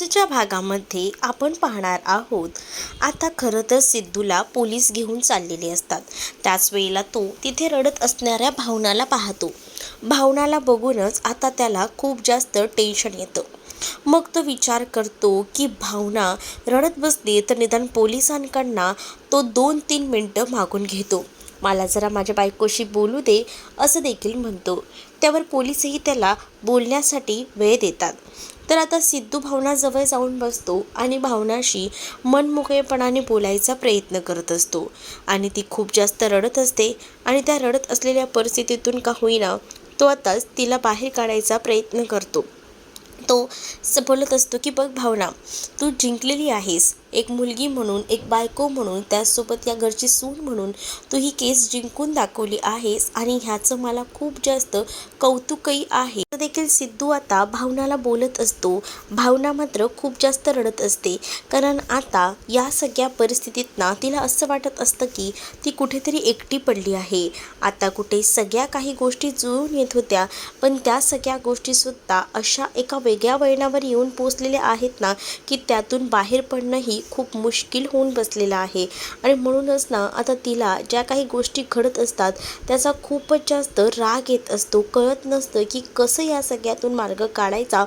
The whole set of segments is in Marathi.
आजच्या भागामध्ये आपण पाहणार आहोत. आता खरं तर सिद्धूला पोलीस घेऊन चाललेले असतात. त्याच वेळेला तो तिथे रडत असणाऱ्या भावनाला पाहतो. भावनाला बघूनच आता त्याला खूप जास्त टेन्शन येतं. मग तो विचार करतो की भावना रडत बसली तर निदान पोलिसांकडनं तो 2-3 मिनटं मागून घेतो. मला जरा माझ्या बायकोशी बोलू दे असं देखील म्हणतो. त्यावर पोलीसही त्याला बोलण्यासाठी वेळ देतात. तर आता सिद्धू भावनाजवळ जाऊन बसतो आणि भावनाशी मनमोकळेपणाने बोलायचा प्रयत्न करत असतो. आणि ती खूप जास्त रडत असते आणि त्या रडत असलेल्या परिस्थितीतून का होईना तो आताच तिला बाहेर काढायचा प्रयत्न करतो. तो बोलत असतो की बघ भावना, तू जिंकलेली आहेस. एक मुलगी म्हणून, एक बायको म्हणून, त्याचसोबत या घरची सून म्हणून तू ही केस जिंकून दाखवली आहेस आणि ह्याचं मला खूप जास्त कौतुकही आहे. देखील सिद्धू आता भावनाला बोलत असतो. भावना मात्र खूप जास्त रडत असते, कारण आता या सगळ्या परिस्थितीत ना तिला असं वाटत असतं की ती कुठेतरी एकटी पडली आहे. आता कुठे सगळ्या काही गोष्टी जुळून येत होत्या, पण त्या सगळ्या गोष्टीसुद्धा अशा एका वेगळ्या वळणावर येऊन पोचलेल्या आहेत ना की त्यातून बाहेर पडणंही खूप मुश्किल होऊन बसलेलं आहे. आणि म्हणूनच ना आता तिला ज्या काही गोष्टी घडत असतात त्याचा खूपच जास्त राग येत असतो. कळत नसतं की कसं या सगळ्यातून मार्ग काढायचा,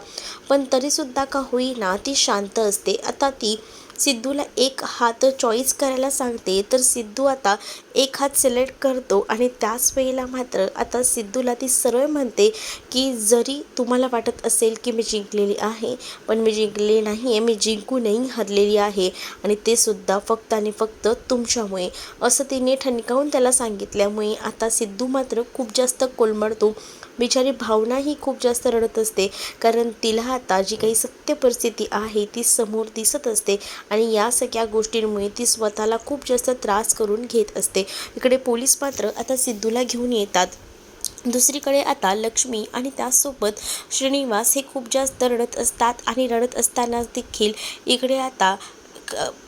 पण तरीसुद्धा का होईना ती शांत असते. आता ती सिद्धूला एक हात चॉईस करायला सांगते, तर सिद्धू आता एक हात सिलेक्ट करतो आणि त्याच वेळेला मात्र आता सिद्धूला ती सरळ म्हणते की जरी तुम्हाला वाटत असेल की मी जिंकलेली आहे, पण मी जिंकलेली नाही आहे, मी जिंकूनही हरलेली आहे आणि ते सुद्धा फक्त आणि फक्त तुमच्यामुळे, असं तिने ठणकावून त्याला सांगितल्यामुळे आता सिद्धू मात्र खूप जास्त कोलमडतो. बिचारी भावना ही खूप जास्त रडत असते, कारण तिला आता जी काही सत्य परिस्थिती आहे ती समोर दिसत असते आणि या सगळ्या गोष्टींमुळे ती स्वतःला खूप जास्त त्रास करून घेत असते. इकडे पोलीस मात्र आता सिद्धूला घेऊन येतात. दुसरीकडे आता लक्ष्मी आणि त्याचसोबत श्रीनिवास हे खूप जास्त रडत असतात आणि रडत असताना देखील इकडे आता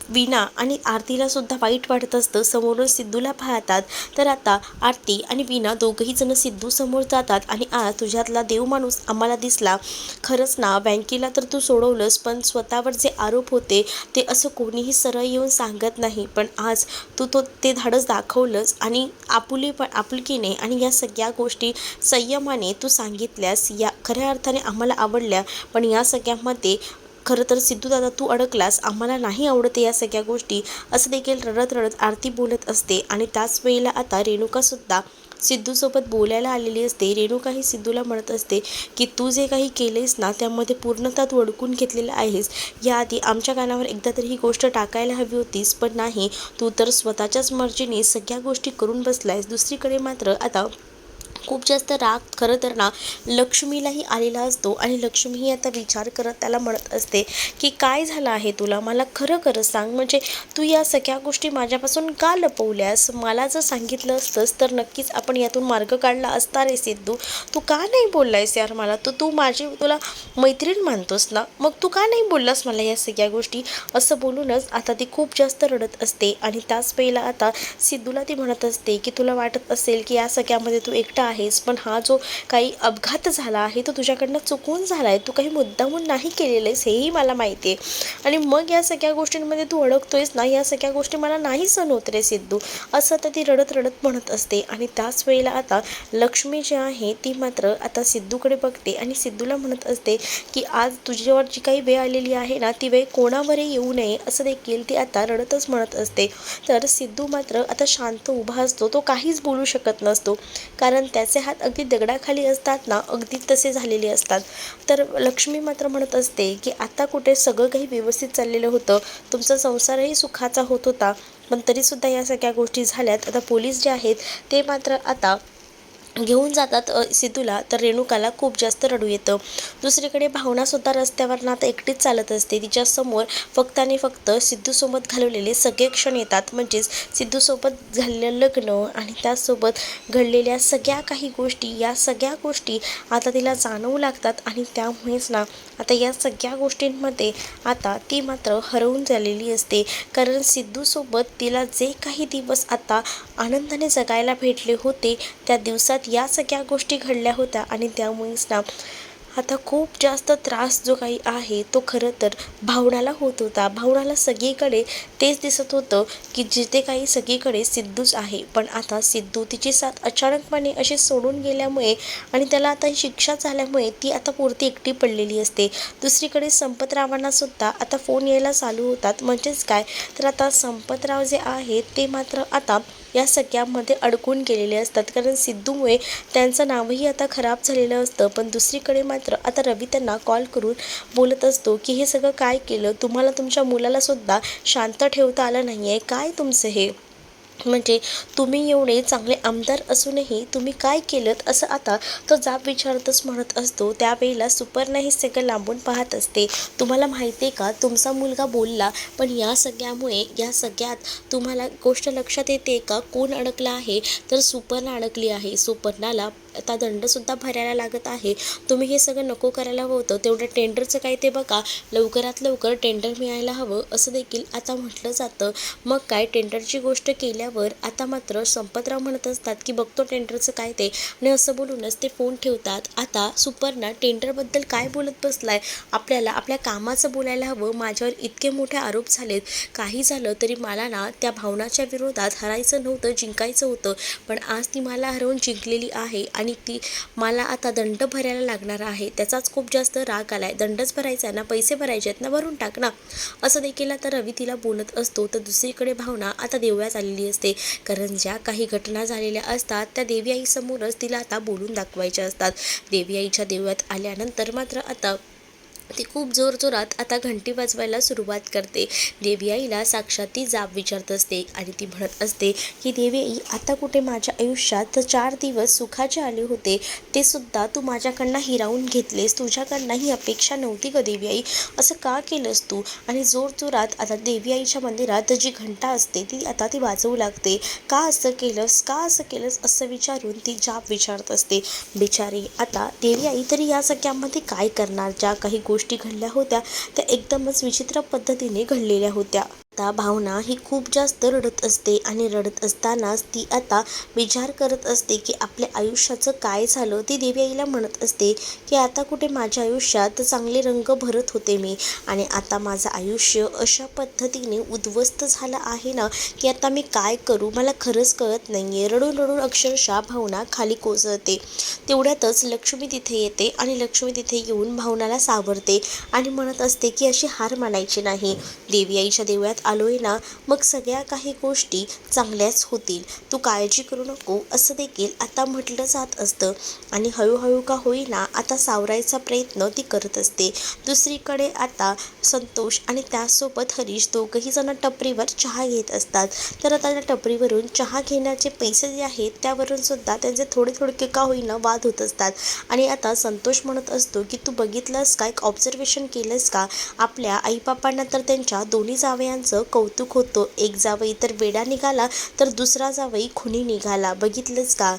वीणा आणि आरतीला सुद्धा वाईट वाटत असतं. समोरून सिद्धूला पाहतात, तर आता आरती आणि वीणा दोघंही जण सिद्धू समोर जातात आणि आज तुझ्यातला देव माणूस आम्हाला दिसला. खरंच ना, बँकेला तर तू सोडवलंस, पण स्वतःवर जे आरोप होते ते असं कोणीही सरळ येऊन सांगत नाही, पण आज तू ते धाडस दाखवलंस आणि आपुलकीने आणि या सगळ्या गोष्टी संयमाने तू सांगितल्यास या खऱ्या अर्थाने आम्हाला आवडल्या. पण या सगळ्यामध्ये खरं तर सिद्धू दादा तू अडकलास, आम्हाला नाही आवडते या सगळ्या गोष्टी, असं देखील रडत रडत आरती बोलत असते. आणि त्याच वेळेला आता रेणुकासुद्धा सिद्धूसोबत बोलायला आलेली असते. रेणुका ही सिद्धूला म्हणत असते की तू जे काही केलेस ना त्यामध्ये पूर्णतः तू अडकून घेतलेलं आहेस. याआधी आमच्या कानावर एकदा तरी ही गोष्ट टाकायला हवी होतीस, पण नाही, तू तर स्वतःच्याच मर्जीने सगळ्या गोष्टी करून बसलायस. दुसरीकडे मात्र आता खूप जास्त राग खरं तर ना लक्ष्मीलाही आलेला असतो आणि लक्ष्मीही आता विचार करत त्याला म्हणत असते की काय झालं आहे तुला, मला खरं खरं सांग, म्हणजे तू या सगळ्या गोष्टी माझ्यापासून का लपवल्यास? मला जर सांगितलं असतंस तर नक्कीच आपण यातून मार्ग काढला असता रे सिद्धू. तू का नाही बोललायस यार मला? तू तुला मैत्रीण मानतोस ना, मग तू का नाही बोललास मला या सगळ्या गोष्टी? असं बोलूनच आता ती खूप जास्त रडत असते. आणि त्याच वेळेला आता सिद्धूला ती म्हणत असते की तुला वाटत असेल की या सगळ्यामध्ये तू एकटा आहेस, पण हा जो काही अपघात झाला आहे तो तुझ्याकडनं चुकून झाला आहे, तू काही मुद्दामून नाही केलेलं आहेस हेही मला माहिती आहे. आणि मग या सगळ्या गोष्टींमध्ये तू अडकतोयस ना, या सगळ्या गोष्टी मला नाही सहन होत रे सिद्धू, असं तर ती रडत रडत म्हणत असते. आणि त्याच वेळेला आता लक्ष्मी जी आहे ती मात्र आता सिद्धूकडे बघते आणि सिद्धूला म्हणत असते की आज तुझ्यावर जी काही वेळ आलेली आहे ना ती वेळ कोणावरही येऊ नये, असं देखील ती आता रडतच म्हणत असते. तर सिद्धू मात्र आता शांत उभा असतो, तो काहीच बोलू शकत नसतो, कारण त्याचे हात अगदी दगडाखाली असतात ना, अगदी तसे झालेले असतात. तर लक्ष्मी मात्र म्हणत असते की आता कुठे सगळं काही व्यवस्थित चाललेलं होतं, तुमचा संसारही सुखाचा होत होता, पण तरीसुद्धा या सगळ्या गोष्टी झाल्यात. आता पोलीस जे आहेत ते मात्र आता घेऊन जातात सिद्धूला, तर रेणुकाला खूप जास्त रडू येतं. दुसरीकडे भावनासुद्धा रस्त्यावर ना आता एकटीच चालत असते. तिच्यासमोर फक्त आणि फक्त सिद्धूसोबत घालवलेले सगळे क्षण येतात, म्हणजेच सिद्धूसोबत झालेलं लग्न आणि त्याचसोबत घडलेल्या सगळ्या काही गोष्टी, या सगळ्या गोष्टी आता तिला जाणवू लागतात. आणि त्यामुळेच ना आता या सगळ्या गोष्टींमध्ये आता ती मात्र हरवून झालेली असते, कारण सिद्धूसोबत तिला जे काही दिवस आता आनंदाने जगायला भेटले होते त्या दिवसात या सगळ्या गोष्टी घडल्या होत्या. आणि त्यामुळेच ना आता खूप जास्त त्रास जो काही आहे तो खरं तर भावनाला होत होता. भावनाला सगळीकडे तेच दिसत होतं की जिथे काही सगळीकडे सिद्धूच आहे. पण आता सिद्धू तिची साथ अचानकपणे अशी सोडून गेल्यामुळे आणि त्याला आता ही शिक्षा झाल्यामुळे ती आता पुरती एकटी पडलेली असते. दुसरीकडे संपतरावांना सुद्धा आता फोन यायला चालू होतात. म्हणजेच काय तर आता संपतराव जे आहेत ते मात्र आता या सगळ्यामध्ये अडकून गेलेले असतात. कारण सिद्धूमुळे त्यांचं नावही आता खराब झालेलं असतं. पण दुसरीकडे मात्र आता रवी त्यांना कॉल करून बोलत असतो की हे सगळं काय केलं, तुम्हाला तुमच्या मुलाला सुद्धा शांत ठेवता आलं नाही आहे, काय तुमचं हे, म्हणजे तुम्ही एवढे चांगले आमदार असूनही तुम्ही काय केलंत, असं आता तो जाब विचारतच म्हणत असतो. त्यावेळेला सुपर्णा हे सगळं लांबून पाहत असते. तुम्हाला माहिती आहे का, तुमचा मुलगा बोलला, पण या सगळ्यामुळे या सगळ्यात तुम्हाला गोष्ट लक्षात येते का, कोण अडकला आहे, तर सुपर्णा अडकली आहे. सुपर्णाला आता दंडसुद्धा भरायला लागत आहे. तुम्ही हे सगळं नको करायला होतं. तेवढं टेंडरचं काय ते बघा, लवकरात लवकर टेंडर मिळायला हवं असं देखील आता म्हटलं जातं. मग काय टेंडरची गोष्ट केल्यावर आता मात्र संपतराव म्हणत असतात की बघतो टेंडरचं काय ते, आणि असं बोलूनच ते फोन ठेवतात. आता सुपर्णा टेंडरबद्दल काय बोलत बसलाय, आपल्याला आपल्या कामाचं बोलायला हवं. माझ्यावर इतके मोठे आरोप झालेत, काही झालं तरी मला ना त्या भावनाच्या विरोधात हरायचं नव्हतं, जिंकायचं होतं. पण आज ती मला हरवून जिंकलेली आहे आणि ती मला आता दंड भरायला लागणार आहे. त्याचाच खूप जास्त राग आलाय. दंडच भरायचा ना, पैसे भरायचे आहेत ना, भरून टाक ना, असं देखील आता रवी तिला बोलत असतो. तर दुसरीकडे भावना आता देवळात आलेली असते. कारण ज्या काही घटना झालेल्या असतात त्या देवी आईसमोरच तिला आता बोलून दाखवायच्या असतात. देवी आईच्या देवळात आल्यानंतर मात्र आता ती खूप जोरजोरात आता घंटी वाजवायला सुरुवात करते. देवी आईला साक्षात ती जाब विचारत असते आणि ती म्हणत असते की देवी आई, आता कुठे माझ्या आयुष्यात 4 दिवस सुखाचे आले होते, ते सुद्धा तू माझ्याकडनं हिरावून घेतलेस. तुझ्याकडनं ही अपेक्षा नव्हती ग देवी आई, असं का केलंस तू. आणि जोरजोरात आता देवी आईच्या मंदिरात जी घंटा असते ती आता ती वाजवू लागते. का असं केलंस, का असं केलंस, असं विचारून ती जाब विचारत असते. बिचारी आता देवी आई तरी या सगळ्यामध्ये काय करणार. ज्या काही गोष्टी घडल्या होत्या त्या एकदमच विचित्र पद्धतीने घडलेल्या होत्या. आता भावना ही खूप जास्त रडत असते आणि रडत असतानाच ती आता विचार करत असते की आपल्या आयुष्याचं काय झालं. ती देवी आईला म्हणत असते की आता कुठे माझ्या आयुष्यात चांगले रंग भरत होते मी, आणि आता माझं आयुष्य अशा पद्धतीने उद्ध्वस्त झालं आहे ना की आता मी काय करू मला खरंच कळत नाही आहे. रडून रडून अक्षरशः भावना खाली कोसळते. तेवढ्यातच लक्ष्मी तिथे येते आणि लक्ष्मी तिथे येऊन भावनाला सावरते आणि म्हणत असते की अशी हार मानायची नाही. देवी आईच्या देवळात आलोय ना, मग सगळ्या काही गोष्टी चांगल्याच होतील, तू काळजी करू नको, असं देखील आता म्हटलं जात असतं. आणि हळूहळू का होईना आता सावरायचा प्रयत्न ती करत असते. दुसरीकडे आता संतोष आणि त्यासोबत हरीश दोघंही जण टपरीवर चहा घेत असतात. तर आता त्या टपरीवरून चहा घेण्याचे पैसे जे आहेत त्यावरून सुद्धा त्यांचे थोडे थोडके का होईना वाद होत असतात. आणि आता संतोष म्हणत असतो की तू बघितलंस का, एक ऑब्झर्वेशन केलंस का, आपल्या आईबापांना तर त्यांच्या दोन्ही जावयांचं कौतुक होतं. एक जावई तर वेडा निघाला तर दुसरा जावई खुनी निघाला, बघितलंच का.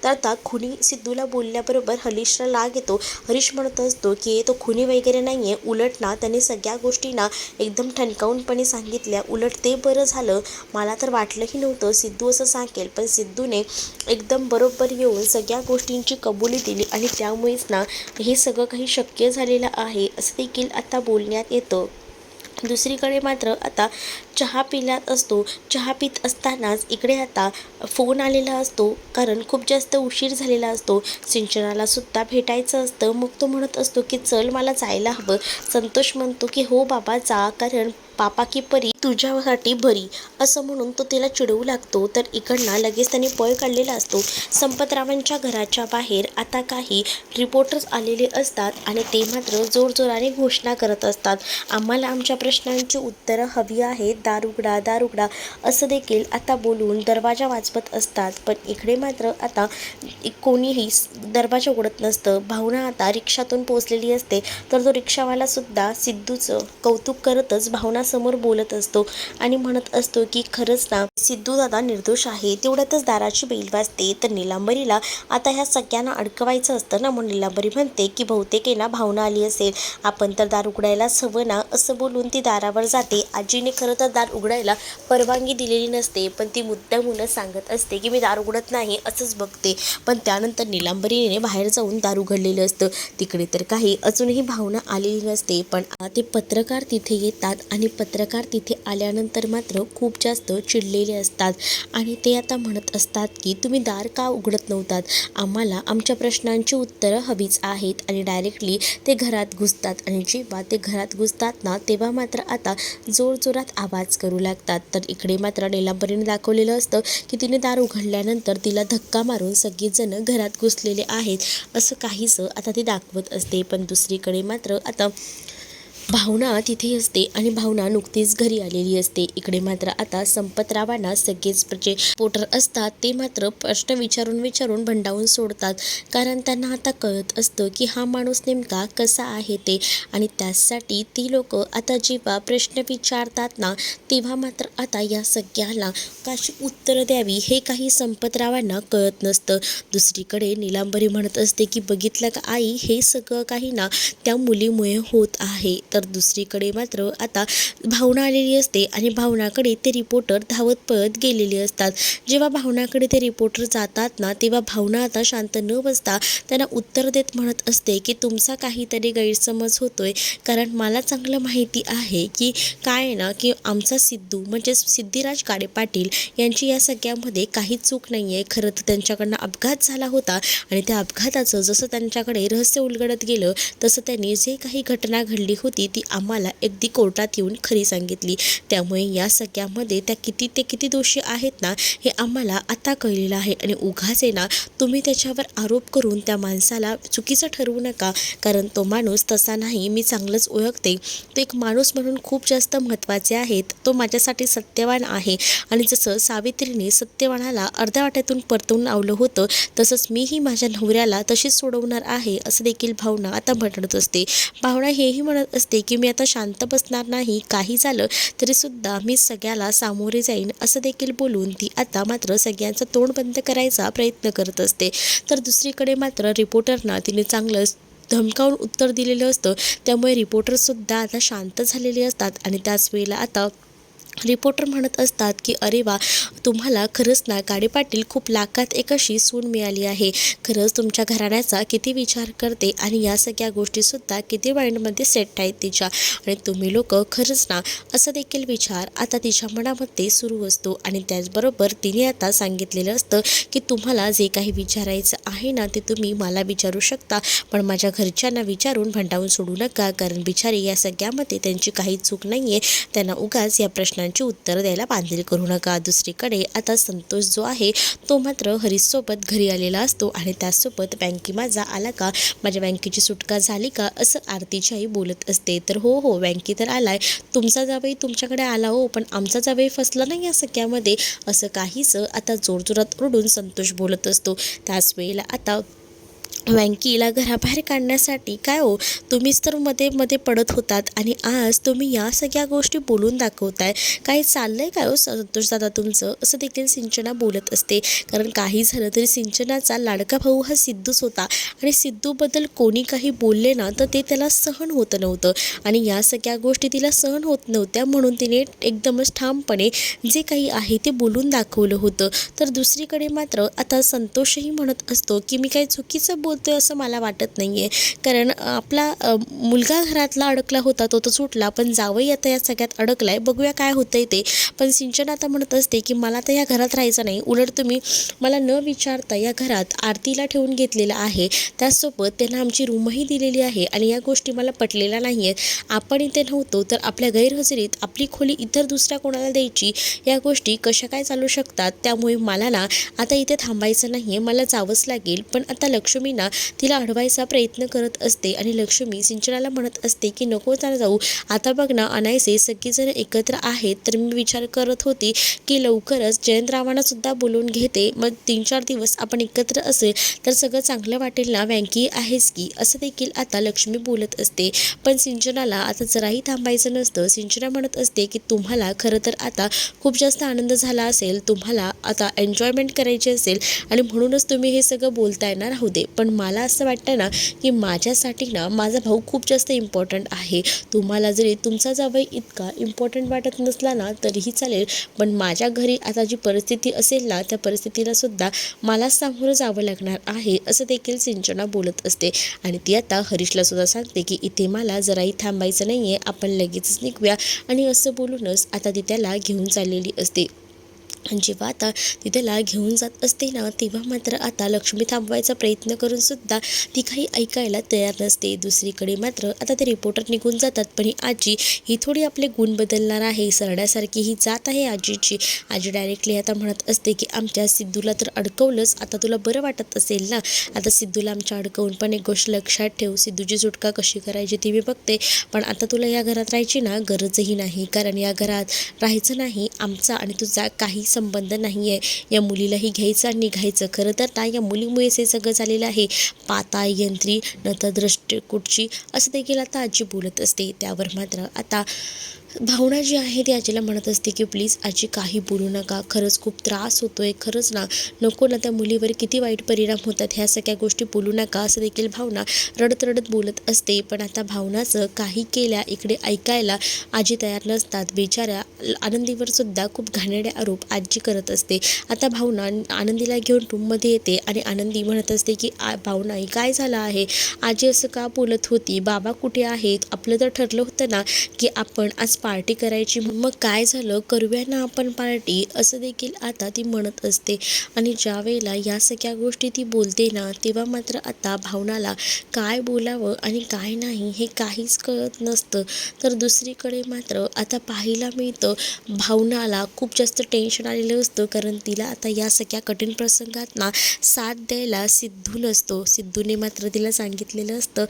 तर आता खुनी सिद्धूला बोलल्याबरोबर हरीशला राग येतो. हरीश म्हणत असतो की तो खुनी वगैरे नाही आहे, उलट ना त्याने सगळ्या गोष्टींना एकदम ठणकावूनपणे सांगितल्या. उलट ते बरं झालं, मला तर वाटलंही नव्हतं सिद्धू असं सांगेल, पण सिद्धूने एकदम बरोबर येऊन सगळ्या गोष्टींची कबुली दिली आणि त्यामुळेच ना हे सगळं काही शक्य झालेलं आहे असं देखील आता बोलण्यात येतं. दुसरीकडे मात्र आता चहा पिलात असतो. चहा पित असतानाच इकडे आता फोन आलेला असतो, कारण खूप जास्त उशीर झालेला असतो. सिंचनाला सुद्धा भेटायचं असतं. मग तो म्हणत असतो की चल मला जायला हवं. संतोष म्हणतो की हो बाबा जा, कारण पापा की परी तुझ्यासाठी बरी, असं म्हणून तो तिला चिडवू लागतो. तर इकडनं लगेच त्याने पळ काढलेला असतो. संपतरावांच्या घराच्या बाहेर आता काही रिपोर्टर्स आलेले असतात आणि ते मात्र जोरजोराने घोषणा करत असतात, आम्हाला आमच्या प्रश्नांची उत्तरं हवी आहेत, दार उघडा, दार उघडा, असं देखील आता बोलून दरवाजा वाजवत असतात. पण इकडे मात्र आता कोणीही दरवाजा उघडत नसतं. भावना आता रिक्षातून पोचलेली असते. तर तो रिक्षावाला सुद्धा सिद्धूचं कौतुक करतच भावनासमोर बोलत असतो आणि म्हणत असतो की खरंच ना सिद्धू दादा निर्दोष आहे. तेवढ्यातच दाराची बेल वाजते. तर नीलांबरीला आता ह्या सगळ्यांना अडकवायचं असतं ना, मग नीलांबरी म्हणते की बहुतेक आहे ना भावना आली असेल, आपण तर दार उघडायलाच हवं ना, असं बोलून ती दारावर जाते. आजीने खरं तर दार उघडायला परवानगी दिलेली नसते, पण ती मुद्दामूनच सांगत असते की मी दार उघडत नाही असंच बघते. पण त्यानंतर नीलांबरीने बाहेर जाऊन दार उघडलेलं असतं. तिकडे तर काही अजूनही भावना आलेली नसते. पण ते पत्रकार तिथे येतात आणि पत्रकार तिथे आल्यानंतर मात्र खूप जास्त चिडलेले असतात आणि ते आता म्हणत असतात की तुम्ही दार का उघडत नव्हतात, आम्हाला आमच्या प्रश्नांची उत्तरं हवीच आहेत. आणि डायरेक्टली ते घरात घुसतात आणि जेव्हा ते घरात घुसतात ना तेव्हा मात्र आता जोरजोरात आवाज करू लागतात. तर इकडे मात्र नीलांबरीने दाखवलेलं असतं की तिने दार उघडल्यानंतर तिला धक्का मारून सगळेजण घरात घुसलेले आहेत असं काहीसं आता ती दाखवत असते. पण दुसरीकडे मात्र आता भावना तिथे असते आणि भावना नुकतीच घरी आलेली असते. इकडे मात्र आता संपतरावांना सगळेच जे रिपोर्टर असतात ते मात्र प्रश्न विचारून भंडावून सोडतात, कारण त्यांना आता कळत असतं की हा माणूस नेमका कसा आहे ते. आणि त्यासाठी ती लोक आता जेव्हा प्रश्न विचारतात ना तेव्हा मात्र आता या सगळ्याला कशी उत्तरं द्यावी हे काही संपतरावांना कळत नसतं. दुसरीकडे नीलांबरी म्हणत असते की बघितलं का आई, हे सगळं काही ना त्या मुलीमुळे होत आहे. तर दुसरीकडे मात्र आता भावना आलेली असते आणि भावनाकडे ते रिपोर्टर धावत पळत गेलेले असतात. जेव्हा भावनाकडे ते रिपोर्टर जातात ना तेव्हा भावना आता शांत न बसता त्यांना उत्तर देत म्हणत असते की तुमचा काहीतरी गैरसमज होतोय, कारण मला चांगलं माहिती आहे की काय ना की आमचा सिद्धू म्हणजे सिद्धिराज काळे पाटील यांची या सगळ्यामध्ये काही चूक नाही आहे. खरं तर त्यांच्याकडनं अपघात झाला होता आणि त्या अपघाताचं जसं त्यांच्याकडे रहस्य उलगडत गेलं तसं त्यांनी जे काही घटना घडली होती ती आम्हाला अगदी कोर्टात येऊन खरी सांगितली. त्यामुळे या सगळ्यामध्ये त्या किती दोषी आहेत ना हे आम्हाला आता कळलेलं आहे. आणि उगाच आहे ना तुम्ही त्याच्यावर आरोप करून त्या माणसाला चुकीचं ठरवू नका, कारण तो माणूस तसा नाही, मी चांगलंच ओळखते. तो एक माणूस म्हणून खूप जास्त महत्त्वाचे आहेत. तो माझ्यासाठी सत्यवान आहे आणि जसं सावित्रीने सत्यवानाला अर्ध्या वाट्यातून परतवून लावलं होतं तसंच मीही माझ्या नवऱ्याला तशीच सोडवणार आहे असं देखील भावना आता म्हणत असते. भावना हेही म्हणत असते की मी आता शांत बसणार नाही, काही झालं तरी सुद्धा मी सगळ्याला सामोरे जाईन असं देखील बोलून ती आता मात्र सगळ्यांचं तोंड बंद करायचा प्रयत्न करत असते. तर दुसरीकडे मात्र रिपोर्टरना तिने चांगलं धमकावून उत्तर दिलेलं असतं. त्यामुळे रिपोर्टरसुद्धा आता शांत झालेले असतात आणि त्याच वेळेला आता रिपोर्टर म्हणत असतात की अरे वा, तुम्हाला खरंच ना काळे पाटील खूप लाखात एक अशी सून मिळाली आहे. खरंच तुमच्या घराण्याचा किती विचार करते आणि या सगळ्या गोष्टीसुद्धा किती माइंडमध्ये सेट आहेत तिच्या. आणि तुम्ही लोक खरंच ना असं देखील विचार आता तिच्या मनामध्ये सुरू असतो. आणि त्याचबरोबर तिने आता सांगितलेलं असतं की तुम्हाला जे काही विचारायचं आहे ना ते तुम्ही मला विचारू शकता, पण माझ्या घरच्यांना विचारून भंडावून सोडू नका, कारण बिचारी या सगळ्यामध्ये त्यांची काही चूक नाही आहे. त्यांना उगाच या प्रश्नांची उत्तर द्यायला बांधील करू नका. दुसरीकडे आता संतोष जो आहे तो मात्र हरीशसोबत घरी आलेला असतो आणि त्यासोबत बँकी माझा आला का, माझ्या बँकेची सुटका झाली का असं आरतीची आई बोलत असते. तर हो बँकी तर आलाय, तुमचा जावई तुमच्याकडे आला हो, पण आमचा जावई फसला नाही या सगळ्यामध्ये असं काहीसं आता जोरजोरात ओरडून संतोष बोलत असतो. त्याच वेळेला आता वँकीला घराबाहेर काढण्यासाठी काय हो, तुम्हीच तर मध्ये पडत होतात आणि आज तुम्ही या सगळ्या गोष्टी बोलून दाखवताय, काही चाललंय काय हो संतोष दादा तुमचं, असं देखील सिंचना बोलत असते. कारण काही झालं तरी सिंचनाचा लाडका भाऊ हा सिद्धूच होता आणि सिद्धूबद्दल कोणी काही बोलले ना तर ते त्याला सहन होत नव्हतं आणि या सगळ्या गोष्टी तिला सहन होत नव्हत्या, म्हणून तिने एकदमच ठामपणे जे काही आहे ते बोलून दाखवलं होतं. तर दुसरीकडे मात्र आता संतोषही म्हणत असतो की मी काही चुकीचं बोलतोय असं मला वाटत नाही आहे, कारण आपला मुलगा घरातला अडकला होता तो सुटला, पण जावई आता या सगळ्यात अडकलाय, बघूया काय होतंय ते. पण सिंचना आता म्हणत असते की मला तर या घरात राहायचं नाही, उलट तुम्ही मला न विचारता या घरात आरतीला ठेवून घेतलेलं आहे, त्याचसोबत त्यांना आमची रूमही दिलेली आहे आणि या गोष्टी मला पटलेल्या नाही आहेत. आपण इथे नव्हतो तर आपल्या गैरहजेरीत आपली खोली इतर दुसऱ्या कोणाला द्यायची, या गोष्टी कशा काय चालू शकतात. त्यामुळे मला ना आता इथे थांबायचं नाही आहे, मला जावंच लागेल. पण आता लक्ष्मी ना तिला अडवायचा प्रयत्न करत असते आणि लक्ष्मी सिंचनाला म्हणत असते की नको त्याला जाऊ, आता बघ ना अनायसे सगळेजण एकत्र आहेत, तर मी विचार करत होती की लवकरच जयंतरावांना सुद्धा बोलवून घेते, मग 3-4 दिवस आपण एकत्र असेल तर सगळं चांगलं वाटेल ना, वँकी आहेच की, असं देखील आता लक्ष्मी बोलत असते. पण सिंचनाला आता जराही थांबायचं नसतं. सिंचना म्हणत असते की तुम्हाला खरं तर आता खूप जास्त आनंद झाला असेल, तुम्हाला आता एन्जॉयमेंट करायची असेल आणि म्हणूनच तुम्ही हे सगळं बोलताय ना, राहू दे, पण मला असं वाटतं ना की माझ्यासाठी ना माझा भाऊ खूप जास्त इम्पॉर्टंट आहे. तुम्हाला जरी तुमचा जावई इतका इम्पॉर्टंट वाटत नसला ना तरीही चालेल, पण माझ्या घरी आता जी परिस्थिती असेल ना त्या परिस्थितीला सुद्धा मला सामोरं जावं लागणार आहे, असं देखील सिंचना बोलत असते. आणि ती आता हरीशला सुद्धा सांगते की इथे मला जराही थांबायचं नाही आहे, आपण लगेचच निघूया. आणि असं बोलूनच आता ती त्याला घेऊन चाललेली असते. आणि जेव्हा आता ती त्याला घेऊन जात असते ना तेव्हा मात्र आता लक्ष्मी थांबवायचा प्रयत्न करून सुद्धा ती काही ऐकायला तयार नसते. दुसरीकडे मात्र आता ते रिपोर्टर निघून जातात, पण ही आजी ही थोडी आपले गुण बदलणार आहे. सरण्यासारखी ही जात आहे आजीची. आजी डायरेक्टली आता म्हणत असते की आमच्या सिद्धूला तर अडकवलंच, आता तुला बरं वाटत असेल ना, आता सिद्धूला आमच्या अडकवून. पण एक गोष्ट लक्षात ठेव, सिद्धूची सुटका कशी करायची ती मी बघते, पण आता तुला या घरात राहायची ना गरजही नाही, कारण या घरात राहायचं नाही आमचा आणि तुझा काही संबंध नाही आहे. या मुलीलाही घ्यायचं आणि निघायचं. खरं तर ना या मुलीमुळेच हे सगळं झालेलं आहे. पाताळ यंत्री नतदृष्टकुटची असं देखील आता आजी बोलत असते. त्यावर मात्र आता भावना जी आहे ती आजीला म्हणत असते की प्लीज आजी काही बोलू नका, खरंच खूप त्रास होतोय, खरंच ना नको ना, त्या मुलीवर किती वाईट परिणाम होतात, ह्या सगळ्या गोष्टी बोलू नका, असं देखील भावना रडत रडत बोलत असते. पण आता भावनाचं काही केल्या इकडे ऐकायला आजी तयार नसतात. बिचाऱ्या आनंदीवर सुद्धा खूप घाणेरडे आरोप आजी करत असते. आता भावना आनंदीला घेऊन रूममध्ये येते आणि आनंदी म्हणत असते की भावना काय झालं आहे, आजी असं का बोलत होती, बाबा कुठे आहेत, आपलं तर ठरलं होतं ना की आपण आज पार्टी करायची, मग काय झालं, करूया ना आपण पार्टी, असं देखील आता ती म्हणत असते. आणि ज्या वेळेला या सगळ्या गोष्टी ती बोलते ना तेव्हा मात्र आता भावनाला काय बोलावं आणि काय नाही हे काहीच कळत नसतं. तर दुसरीकडे मात्र आता पाहायला मिळतं भावनाला खूप जास्त टेन्शन आलेलं असतं, कारण तिला आता या सगळ्या कठीण प्रसंगात ना साथ द्यायला सिद्धू नसतो. सिद्धूने मात्र तिला सांगितलेलं असतं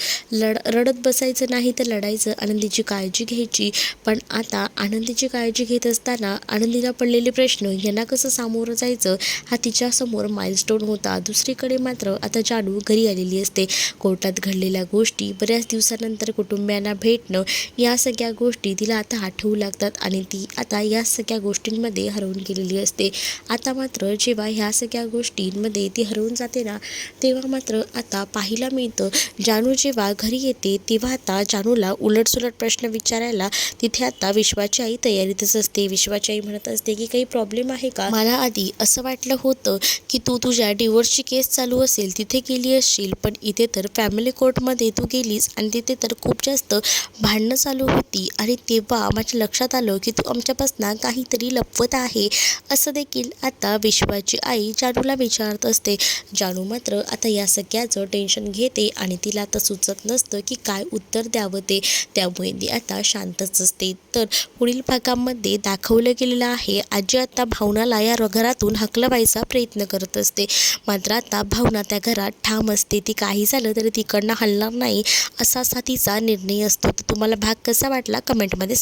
रडत बसायचं नाही तर लढायचं, आनंदीची काळजी घ्यायची. पण आता आनंदीची काळजी घेत असताना आनंदीला पडलेले प्रश्न यांना कसं सामोरं जायचं हा तिच्यासमोर माइलस्टोन होता. दुसरीकडे मात्र आता जानू घरी आलेली असते. कोर्टात घडलेल्या गोष्टी, बऱ्याच दिवसानंतर कुटुंबियांना भेटणं, या सगळ्या गोष्टी तिला आता आठवू लागतात आणि ती आता या सगळ्या गोष्टींमध्ये हरवून गेलेली असते. आता मात्र जेव्हा ह्या सगळ्या गोष्टींमध्ये ती हरवून जाते ना तेव्हा मात्र आता पाहायला मिळतं जानू जेव्हा घरी येते तेव्हा आता जानूला उलटसुलट प्रश्न विचारायला तिथे आता विश्वाची आई तयारीतच असते. विश्वाची आई म्हणत असते की काही प्रॉब्लेम आहे का, मला आधी असं वाटलं होतं की तू तुझ्या डिवोर्सची केस चालू असेल तिथे गेली असशील, पण इथे तर फॅमिली कोर्टमध्ये तू गेलीस आणि तिथे तर खूप जास्त भांडणं चालू होती आणि तेव्हा माझ्या लक्षात आलं की तू आमच्यापासून काहीतरी लपवत आहे, असं देखील आता विश्वाची आई जानूला विचारत असते. जानू मात्र आता या सगळ्याचं टेन्शन घेते आणि तिला आता सुचत नसतं की काय उत्तर द्यावं ते, त्यामुळे ती आता शांतच असते. तर पुढील भागामध्ये दाखवलं गेलेलं आहे आजी आता भावनाला या घरातून हकलवायचा प्रयत्न करत असते, मात्र आता भावना त्या घरात ठाम असते. ती काही झालं तरी तिकडनं हलणार नाही असा तिचा निर्णय असतो. तर तुम्हाला भाग कसा वाटला कमेंटमध्ये सांगा.